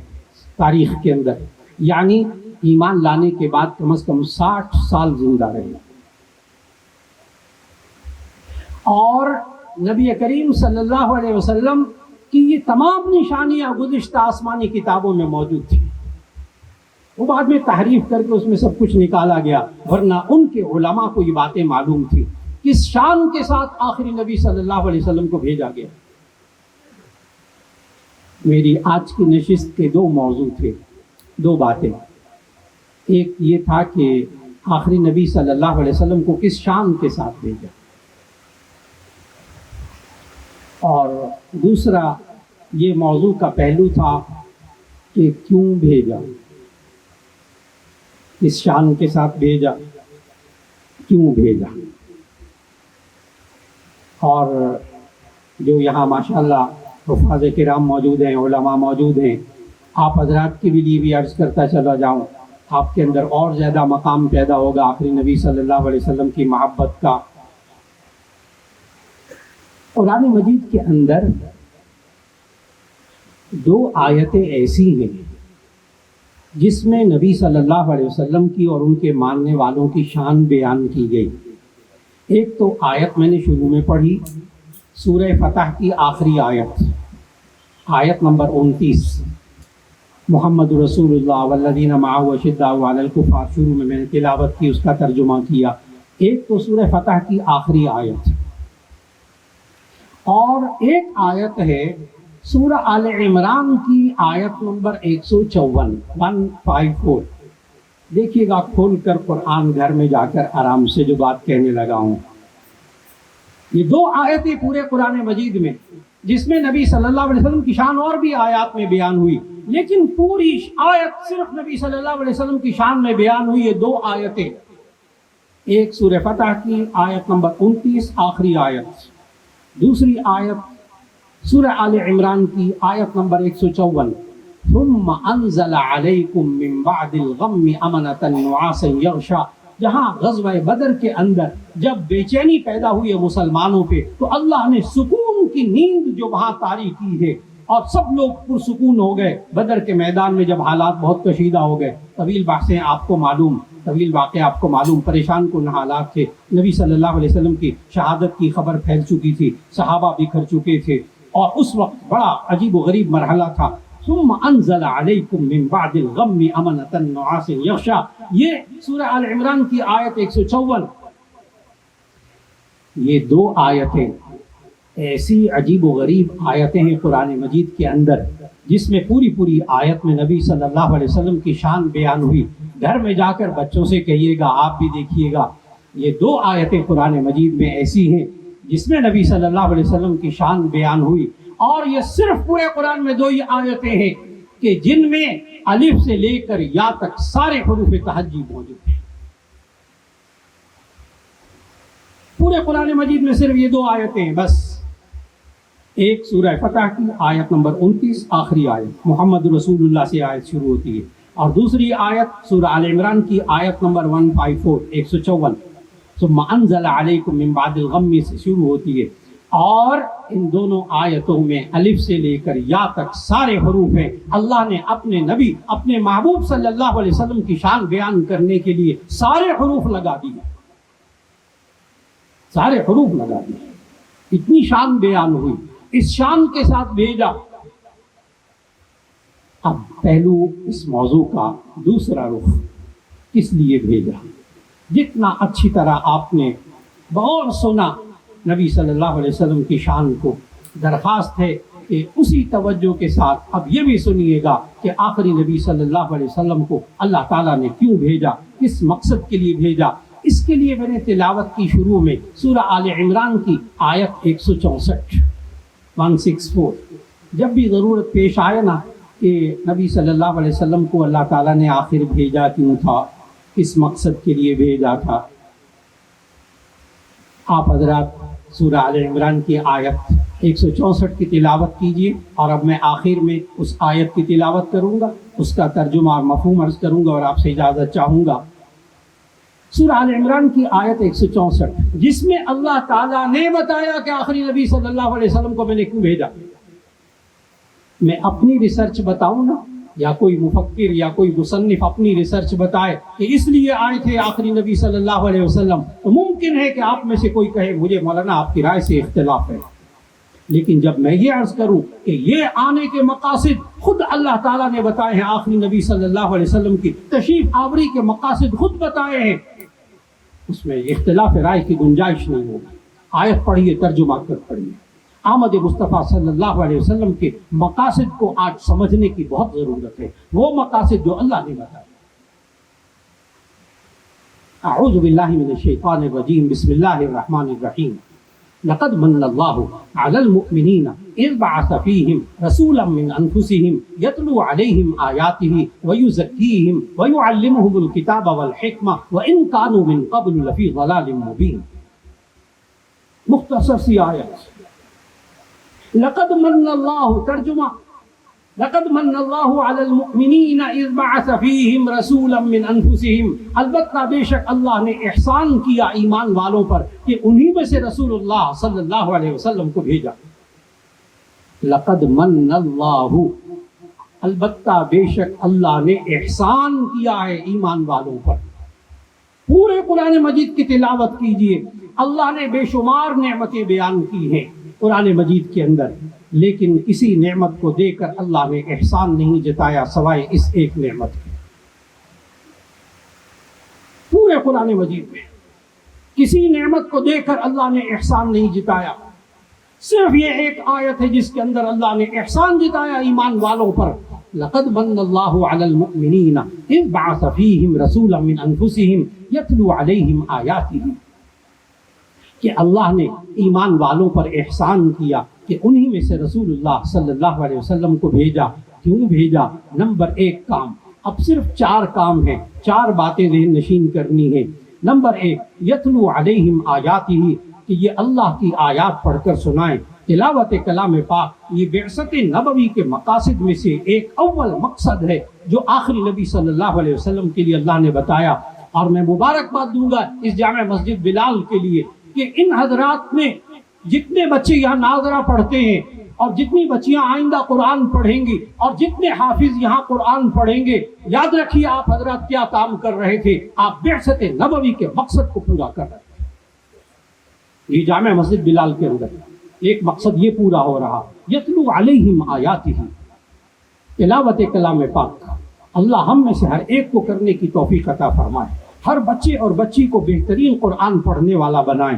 تاریخ کے اندر. یعنی ایمان لانے کے بعد کم از کم 60 سال زندہ رہے. اور نبی کریم صلی اللہ علیہ وسلم کی یہ تمام نشانیاں گزشتہ آسمانی کتابوں میں موجود تھیں. وہ بعد میں تحریف کر کے اس میں سب کچھ نکالا گیا، ورنہ ان کے علماء کو یہ باتیں معلوم تھی. کس شان کے ساتھ آخری نبی صلی اللہ علیہ وسلم کو بھیجا گیا. میری آج کی نشست کے 2 موضوع تھے، 2 باتیں. ایک یہ تھا کہ آخری نبی صلی اللہ علیہ وسلم کو کس شان کے ساتھ بھیجا، اور دوسرا یہ موضوع کا پہلو تھا کہ کیوں بھیجا، کس شان کے ساتھ بھیجا، کیوں بھیجا. اور جو یہاں ماشاءاللہ حفاظ کرام موجود ہیں، علماء موجود ہیں، آپ حضرات کے لیے بھی عرض کرتا چلا جاؤں، آپ کے اندر اور زیادہ مقام پیدا ہوگا آخری نبی صلی اللہ علیہ وسلم کی محبت کا. قرآن مجید کے اندر 2 آیتیں ایسی ہیں جس میں نبی صلی اللہ علیہ وسلم کی اور ان کے ماننے والوں کی شان بیان کی گئی. ایک تو آیت میں نے شروع میں پڑھی، سورہ فتح کی آخری آیت، آیت نمبر 29، محمد رسول اللہ والذین معہ اشداء علی الکفار. شروع میں نے تلاوت کی، اس کا ترجمہ کیا. ایک تو سورہ فتح کی آخری آیت، اور ایک آیت ہے سورہ آل عمران کی آیت نمبر 154، 154. دیکھیے گا کھول کر قرآن گھر میں جا کر آرام سے جو بات کہنے لگا ہوں. یہ 2 آیتیں پورے قرآن مجید میں جس میں نبی صلی اللہ علیہ وسلم کی شان اور بھی آیات میں بیان ہوئی، لیکن پوری آیت صرف نبی صلی اللہ علیہ وسلم کی شان میں بیان ہوئی. یہ 2 آیتیں، ایک سورہ فتح کی آیت نمبر 29 آخری آیت، دوسری آیت سورہ آل عمران کی آیت نمبر 154، ثم انزل علیکم من بعد الغم امنۃ نعاسا یغشا. جہاں غزوہ بدر کے اندر جب بے چینی پیدا ہوئی ہے مسلمانوں پہ تو اللہ نے سکون کی نیند جو وہاں طاری کی ہے اور سب لوگ پرسکون ہو گئے. بدر کے میدان میں جب حالات بہت کشیدہ ہو گئے، طویل بحثیں آپ کو معلوم، طویل واقعہ آپ کو معلوم، پریشان کن حالات تھے. نبی صلی اللہ علیہ وسلم کی شہادت کی خبر پھیل چکی تھی، صحابہ بکھر چکے تھے، اور اس وقت بڑا عجیب و غریب مرحلہ تھا. ثم انزل علیکم من بعد الغم امنۃ نعاسا یغشا، یہ سورہ آل عمران کی آیت 154. یہ 2 آیتیں ایسی عجیب و غریب آیتیں ہیں قرآن مجید کے اندر جس میں پوری آیت میں نبی صلی اللہ علیہ وسلم کی شان بیان ہوئی. گھر میں جا کر بچوں سے کہیے گا، آپ بھی دیکھیے گا، یہ 2 آیتیں قرآن مجید میں ایسی ہیں جس میں نبی صلی اللہ علیہ وسلم کی شان بیان ہوئی. اور یہ صرف پورے قرآن میں 2 ہی آیتیں ہیں کہ جن میں الف سے لے کر یا تک سارے حروف تہجی موجود ہیں. پورے قرآن مجید میں صرف یہ 2 آیتیں ہیں بس. ایک سورہ فتح کی آیت نمبر 29 آخری آیت محمد رسول اللہ سے آیت شروع ہوتی ہے، اور دوسری آیت سورہ آل عمران کی آیت نمبر 154 154 ثم انزل علیکم من بعد الغم سے شروع ہوتی ہے، اور ان دونوں آیتوں میں الف سے لے کر یا تک سارے حروف ہیں۔ اللہ نے اپنے نبی اپنے محبوب صلی اللہ علیہ وسلم کی شان بیان کرنے کے لیے سارے حروف لگا دیے، سارے حروف لگا دیے، اتنی شان بیان ہوئی، اس شان کے ساتھ بھیجا۔ اب پہلو اس موضوع کا دوسرا رخ، کس لیے بھیجا؟ جتنا اچھی طرح آپ نے بہت سنا نبی صلی اللہ علیہ وسلم کی شان کو، درخواست ہے کہ اسی توجہ کے ساتھ اب یہ بھی سنیے گا کہ آخری نبی صلی اللہ علیہ وسلم کو اللہ تعالیٰ نے کیوں بھیجا، کس مقصد کے لیے بھیجا۔ اس کے لیے میں نے تلاوت کی شروع میں سورہ آل عمران کی آیت 164 جب بھی ضرورت پیش آئے نا کہ نبی صلی اللہ علیہ وسلم کو اللہ تعالیٰ نے آخر بھیجا کیوں تھا، کس مقصد کے لیے بھیجا تھا، آپ حضرات سورہ آل عمران کی آیت 164 کی تلاوت کیجیے، اور اب میں آخر میں اس آیت کی تلاوت کروں گا، اس کا ترجمہ اور مفہوم عرض کروں گا اور آپ سے اجازت چاہوں گا۔ سورہ آل عمران کی آیت 164 جس میں اللہ تعالیٰ نے بتایا کہ آخری نبی صلی اللہ علیہ وسلم کو میں نے کیوں بھیجا۔ میں اپنی ریسرچ بتاؤں نا، یا کوئی مفکر یا کوئی مصنف اپنی ریسرچ بتائے کہ اس لیے آئے تھے آخری نبی صلی اللہ علیہ وسلم، تو ممکن ہے کہ آپ میں سے کوئی کہے مجھے مولانا آپ کی رائے سے اختلاف ہے، لیکن جب میں یہ عرض کروں کہ یہ آنے کے مقاصد خود اللہ تعالیٰ نے بتائے ہیں، آخری نبی صلی اللہ علیہ وسلم کی تشریف آوری کے مقاصد خود بتائے ہیں، اس میں اختلاف رائے کی گنجائش نہیں ہوگی۔ آیت پڑھیے، ترجمہ کر پڑھیے۔ آمد مصطفیٰ صلی اللہ علیہ وسلم کے مقاصد کو آج سمجھنے کی بہت ضرورت ہے، وہ مقاصد جو اللہ نے بتائے۔ اعوذ باللہ من الشیطان الرجیم، بسم اللہ الرحمن الرحیم۔ لقد من اللہ علی المؤمنین اذ بعث فیہم رسولا من انفسہم یتلو علیہم آیاتہ ویزکیہم ویعلمہم الکتاب والحکمہ وان کانوا من قبل لفی ضلال مبین۔ مختصر سی آیت۔ لقد من اللہ، ترجمہ لقد من اللہ علی المؤمنین اذ بعث فیہم رسولا من انفسہم، البتہ بے شک اللہ نے احسان کیا ایمان والوں پر کہ انہی میں سے رسول اللہ صلی اللہ علیہ وسلم کو بھیجا۔ لقد من اللہ، البتہ بے شک اللہ نے احسان کیا ہے ایمان والوں پر۔ پورے قرآن مجید کی تلاوت کیجئے، اللہ نے بے شمار نعمتیں بیان کی ہیں قرآن مجید کے اندر، لیکن کسی نعمت کو دے کر اللہ نے احسان نہیں جتایا سوائے اس ایک نعمت کے۔ پورے قرآن مجید میں کسی نعمت کو دے کر اللہ نے احسان نہیں جتایا، صرف یہ ایک آیت ہے جس کے اندر اللہ نے احسان جتایا ایمان والوں پر۔ لقد من اللہ علی المؤمنین اذ بعث فیہم رسولا من انفسہم یتلو علیہم آیاتہ، کہ اللہ نے ایمان والوں پر احسان کیا کہ انہی میں سے رسول اللہ صلی اللہ علیہ وسلم کو بھیجا۔ کیوں بھیجا؟ نمبر 1 کام، اب صرف 4 کام ہیں، 4 باتیں ذہن نشین کرنی ہیں۔ نمبر 1 یتلو علیہم آیاتہ، کہ یہ اللہ کی آیات پڑھ کر سنائیں۔ تلاوت کلام پاک یہ بعثت نبوی کے مقاصد میں سے ایک اول مقصد ہے جو آخری نبی صلی اللہ علیہ وسلم کے لیے اللہ نے بتایا، اور میں مبارکباد دوں گا اس جامع مسجد بلال کے لیے کہ ان حضرات نے جتنے بچے یہاں ناظرہ پڑھتے ہیں، اور جتنی بچیاں آئندہ قرآن پڑھیں گی، اور جتنے حافظ یہاں قرآن پڑھیں گے، یاد رکھیے آپ حضرات کیا کام کر رہے تھے، آپ بعثت نبوی کے مقصد کو پورا کر رہے تھے۔ یہ جامع مسجد بلال کے اندر ایک مقصد یہ پورا ہو رہا، یتلو علیہم آیاتہ، تلاوت کلام پاک کا۔ اللہ ہم میں سے ہر ایک کو کرنے کی توفیق عطا فرمائے، ہر بچے اور بچی کو بہترین قرآن پڑھنے والا بنائیں،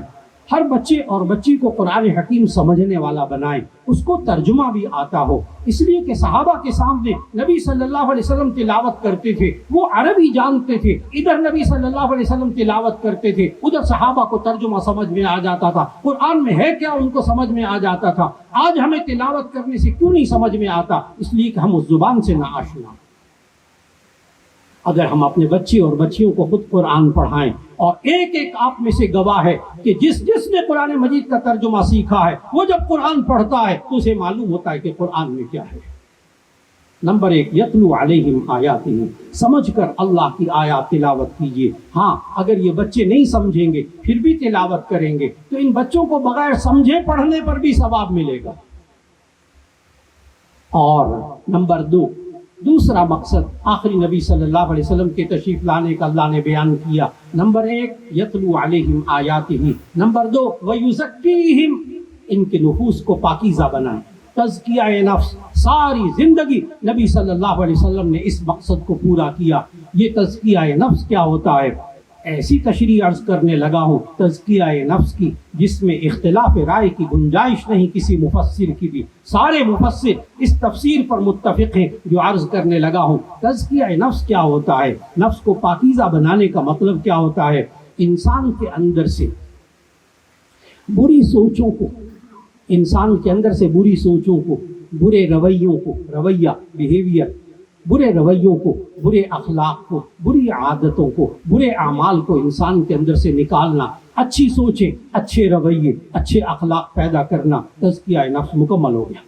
ہر بچے اور بچی کو قرآن حکیم سمجھنے والا بنائیں، اس کو ترجمہ بھی آتا ہو، اس لیے کہ صحابہ کے سامنے نبی صلی اللہ علیہ وسلم تلاوت کرتے تھے، وہ عربی جانتے تھے، ادھر نبی صلی اللہ علیہ وسلم تلاوت کرتے تھے، ادھر صحابہ کو ترجمہ سمجھ میں آ جاتا تھا، قرآن میں ہے کیا ان کو سمجھ میں آ جاتا تھا۔ آج ہمیں تلاوت کرنے سے کیوں نہیں سمجھ میں آتا؟ اس لیے کہ ہم اس زبان سے نہ آشنا۔ اگر ہم اپنے بچے اور بچیوں کو خود قرآن پڑھائیں، اور ایک ایک آپ میں سے گواہ ہے کہ جس نے قرآن مجید کا ترجمہ سیکھا ہے وہ جب قرآن پڑھتا ہے تو اسے معلوم ہوتا ہے کہ قرآن میں کیا ہے۔ نمبر 1، یتلو علیہم آیاتہ، سمجھ کر اللہ کی آیات تلاوت کیجیے۔ ہاں اگر یہ بچے نہیں سمجھیں گے پھر بھی تلاوت کریں گے تو ان بچوں کو بغیر سمجھے پڑھنے پر بھی ثواب ملے گا۔ اور نمبر 2، دوسرا مقصد آخری نبی صلی اللہ علیہ وسلم کے تشریف لانے کا اللہ نے بیان کیا۔ نمبر 1، یتلو علیہم آیاتہ، نمبر 2، ویزکیہم، ان کے نفوس کو پاکیزہ بنائیں، تزکیہ نفس۔ ساری زندگی نبی صلی اللہ علیہ وسلم نے اس مقصد کو پورا کیا۔ یہ تزکیہ نفس کیا ہوتا ہے؟ ایسی تشریح عرض کرنے لگا ہوں تزکیہ نفس کی جس میں اختلاف رائے کی گنجائش نہیں کسی مفسر کی بھی، سارے مفسر اس تفسیر پر متفق ہیں جو عرض کرنے لگا ہوں۔ تزکیہ نفس کیا ہوتا ہے؟ نفس کو پاکیزہ بنانے کا مطلب کیا ہوتا ہے؟ انسان کے اندر سے بری سوچوں کو، انسان کے اندر سے بری سوچوں کو، برے رویوں کو، رویہ بیہیویئر، برے رویوں کو، برے اخلاق کو، بری عادتوں کو، برے اعمال کو انسان کے اندر سے نکالنا، اچھی سوچیں، اچھے رویے، اچھے اخلاق پیدا کرنا، تزکیہ نفس مکمل ہو گیا۔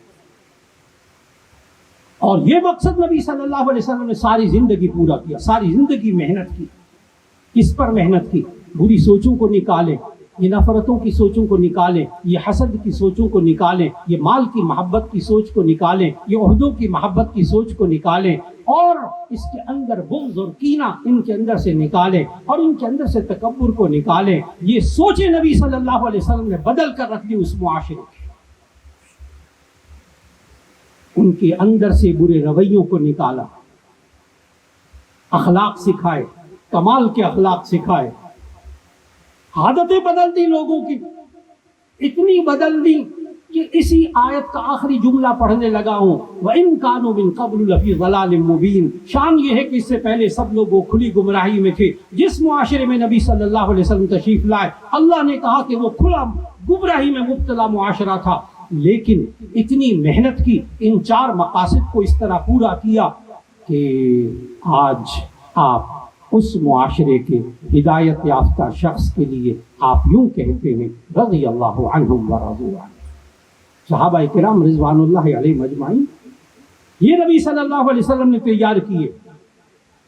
اور یہ مقصد نبی صلی اللہ علیہ وسلم نے ساری زندگی پورا کیا، ساری زندگی محنت کی۔ کس پر محنت کی؟ بری سوچوں کو نکالیں، یہ نفرتوں کی سوچوں کو نکالیں، یہ حسد کی سوچوں کو نکالیں، یہ مال کی محبت کی سوچ کو نکالیں، یہ عہدوں کی محبت کی سوچ کو نکالیں، اور اس کے اندر بغض اور کینہ ان کے اندر سے نکالیں، اور ان کے اندر سے تکبر کو نکالیں۔ یہ سوچیں نبی صلی اللہ علیہ وسلم نے بدل کر رکھ دی اس معاشرے کی۔ ان کے اندر سے برے رویوں کو نکالا، اخلاق سکھائے، کمال کے اخلاق سکھائے، عادتیں بدل دی لوگوں کی، اتنی بدل دی کہ اسی آیت کا آخری جملہ پڑھنے لگا ہوں، وَإِن كَانُوا مِن قَبْلُ لَفِي ضَلَالٍ مُبِينٍ۔ شان یہ ہے کہ اس سے پہلے سب لوگ وہ کھلی گمراہی میں تھے۔ جس معاشرے میں نبی صلی اللہ علیہ وسلم تشریف لائے اللہ نے کہا کہ وہ کھلا گمراہی میں مبتلا معاشرہ تھا، لیکن اتنی محنت کی، ان 4 مقاصد کو اس طرح پورا کیا کہ آج آپ اس معاشرے کے ہدایت یافتہ شخص کے لیے آپ یوں کہتے ہیں رضی اللہ عنہم ورضوا عنہ۔ صحابہ کرام رضوان اللہ علیہ مجمعین یہ نبی صلی اللہ علیہ وسلم نے تیار کیے۔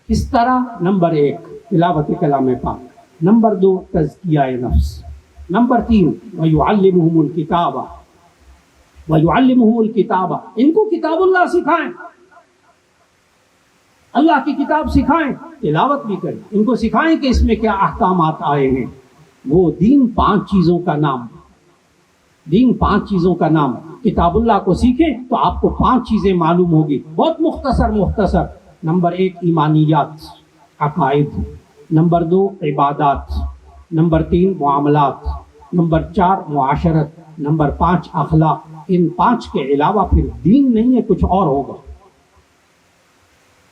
اس طرح نمبر 1 تلاوت کلام پاک، نمبر 2 تزکیہ نفس، نمبر 3 وَيُعَلِّمُهُمُ الْكِتَابَ وَيُعَلِّمُهُمُ الْكِتَابَ، ان کو کتاب اللہ سکھائیں، اللہ کی کتاب سکھائیں، تلاوت بھی کریں، ان کو سکھائیں کہ اس میں کیا احکامات آئے ہیں۔ وہ دین 5 چیزوں کا نام، دین 5 چیزوں کا نام، کتاب اللہ کو سیکھیں تو آپ کو 5 چیزیں معلوم ہوگی، بہت مختصر۔ نمبر 1 ایمانیات، عقائد، نمبر 2 عبادات، نمبر 3 معاملات، نمبر 4 معاشرت، نمبر 5 اخلاق۔ ان 5 کے علاوہ پھر دین نہیں ہے، کچھ اور ہوگا۔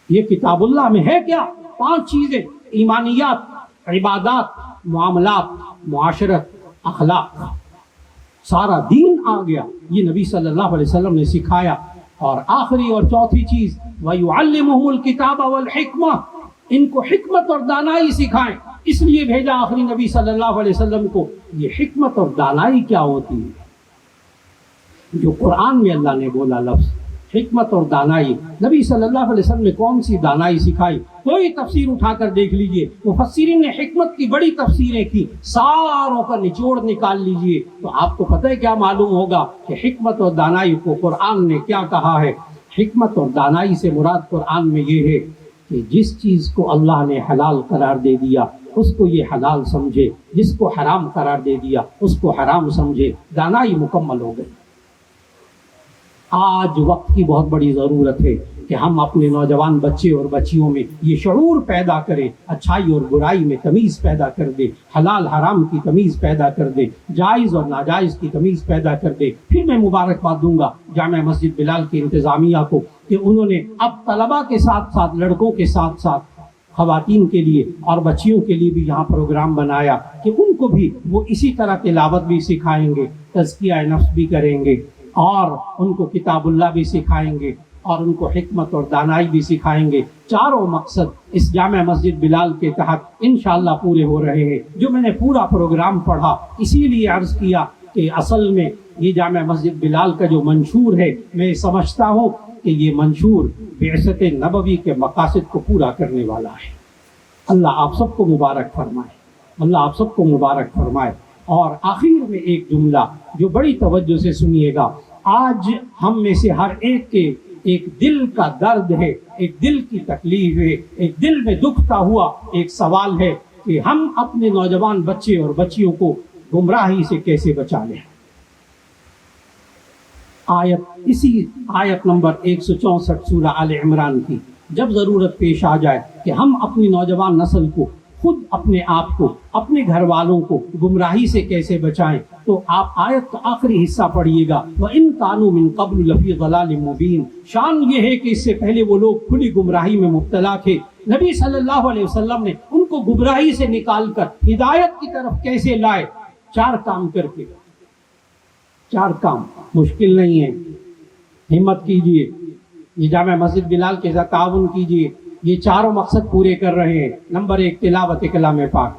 یہ کتاب اللہ میں ہے کیا؟ 5 چیزیں، ایمانیات، عبادات، معاملات، معاشرت، اخلاق، سارا دین آ گیا۔ یہ نبی صلی اللہ علیہ وسلم نے سکھایا۔ اور آخری اور چوتھی چیز وَيُعَلِّمُهُ الْكِتَابَ وَالْحِكْمَةَ، ان کو حکمت اور دانائی سکھائیں، اس لیے بھیجا آخری نبی صلی اللہ علیہ وسلم کو۔ یہ حکمت اور دانائی کیا ہوتی ہے؟ جو قرآن میں اللہ نے بولا لفظ حکمت اور دانائی، نبی صلی اللہ علیہ وسلم نے کون سی دانائی سکھائی؟ کوئی تفسیر اٹھا کر دیکھ لیجئے، مفسرین نے حکمت کی بڑی تفسیریں کی، ساروں کا نچوڑ نکال لیجئے تو آپ کو پتہ ہے کیا معلوم ہوگا کہ حکمت اور دانائی کو قرآن نے کیا کہا ہے۔ حکمت اور دانائی سے مراد قرآن میں یہ ہے کہ جس چیز کو اللہ نے حلال قرار دے دیا اس کو یہ حلال سمجھے، جس کو حرام قرار دے دیا اس کو حرام سمجھے، دانائی مکمل ہو گئی۔ آج وقت کی بہت بڑی ضرورت ہے کہ ہم اپنے نوجوان بچے اور بچیوں میں یہ شعور پیدا کریں، اچھائی اور برائی میں تمیز پیدا کر دے، حلال حرام کی تمیز پیدا کر دے، جائز اور ناجائز کی تمیز پیدا کر دے۔ پھر میں مبارکباد دوں گا جامع مسجد بلال کی انتظامیہ کو کہ انہوں نے اب طلباء کے ساتھ ساتھ، لڑکوں کے ساتھ ساتھ خواتین کے لیے اور بچیوں کے لیے بھی یہاں پروگرام بنایا کہ ان کو بھی وہ اسی طرح تلاوت بھی سکھائیں گے، تزکیہ نفس بھی کریں گے، اور ان کو کتاب اللہ بھی سکھائیں گے، اور ان کو حکمت اور دانائی بھی سکھائیں گے۔ چاروں مقصد اس جامع مسجد بلال کے تحت انشاءاللہ پورے ہو رہے ہیں۔ جو میں نے پورا پروگرام پڑھا اسی لیے عرض کیا کہ اصل میں یہ جامع مسجد بلال کا جو منشور ہے، میں سمجھتا ہوں کہ یہ منشور بعثت نبوی کے مقاصد کو پورا کرنے والا ہے۔ اللہ آپ سب کو مبارک فرمائے، اللہ آپ سب کو مبارک فرمائے۔ اور آخر میں ایک جملہ جو بڑی توجہ سے سنیے گا، آج ہم میں سے ہر ایک کے ایک دل کا درد ہے، ایک دل کی تکلیف ہے، ایک دل میں دکھتا ہوا ایک سوال ہے کہ ہم اپنے نوجوان بچے اور بچیوں کو گمراہی سے کیسے بچا لیں۔ اسی آیت نمبر 164 سورہ آل عمران کی جب ضرورت پیش آ جائے کہ ہم اپنی نوجوان نسل کو، خود اپنے آپ کو، اپنے گھر والوں کو گمراہی سے کیسے بچائیں، تو آپ آیت کا آخری حصہ پڑھیے گا، وَإِن كَانُوا مِن قَبْلُ لَفِي ضَلَالٍ مُبِينٍ۔ شان یہ ہے کہ اس سے پہلے وہ لوگ کھلی گمراہی میں مبتلا تھے۔ نبی صلی اللہ علیہ وسلم نے ان کو گمراہی سے نکال کر ہدایت کی طرف کیسے لائے؟ 4 کام کر کے۔ 4 کام مشکل نہیں ہے، ہمت کیجئے، یہ جامع مسجد بلال کے ساتھ تعاون کیجئے۔ یہ چاروں مقصد پورے کر رہے ہیں۔ نمبر 1 تلاوت کلام پاک،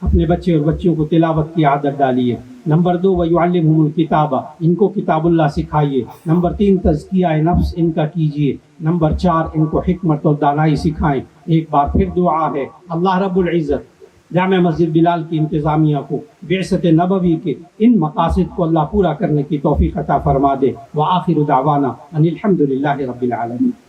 اپنے بچے اور بچیوں کو تلاوت کی عادت ڈالیے۔ نمبر 2 وَيُعَلِّمُهُمُ الْكِتَابَ، ان کو کتاب اللہ سکھائیے۔ نمبر 3 تزکیہ نفس ان کا کیجئے۔ نمبر 4 ان کو حکمت اور دانائی سکھائیں۔ ایک بار پھر دعا ہے اللہ رب العزت جامع مسجد بلال کی انتظامیہ کو بعثت نبوی کے ان مقاصد کو اللہ پورا کرنے کی توفیق عطا فرما دے۔ وآخر دعوانا ان الحمد للہ رب العالمین۔